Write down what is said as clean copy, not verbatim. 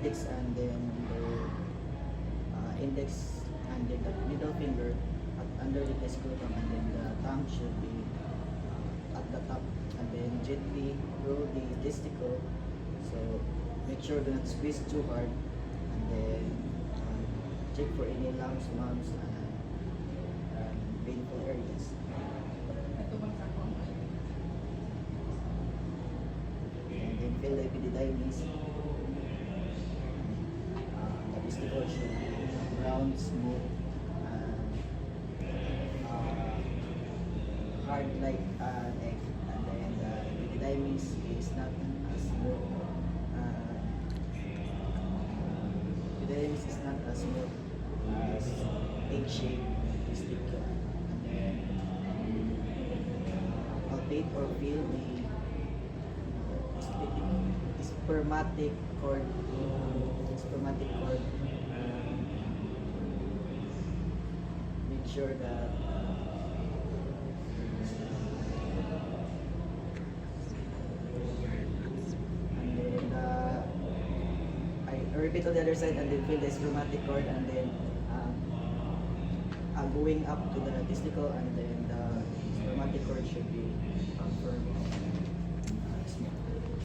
index and then the index and then the middle finger underneath the scrotum, and then the tongue should be at the top, and then gently roll the testicle. So make sure do not squeeze too hard, and then check for any lumps, bumps, and painful areas. And then feel the epididymis. The testicle should be round, smooth, and hard like an egg. And then the epididymis is not as smooth. Epididymis is not as smooth as egg-shaped testicle. And then palpate or feel the spermatic cord. Spermatic cord. Make sure that and then I repeat on the other side, and then feel the spermatic cord, and then going up to the testicle, and then the spermatic cord should be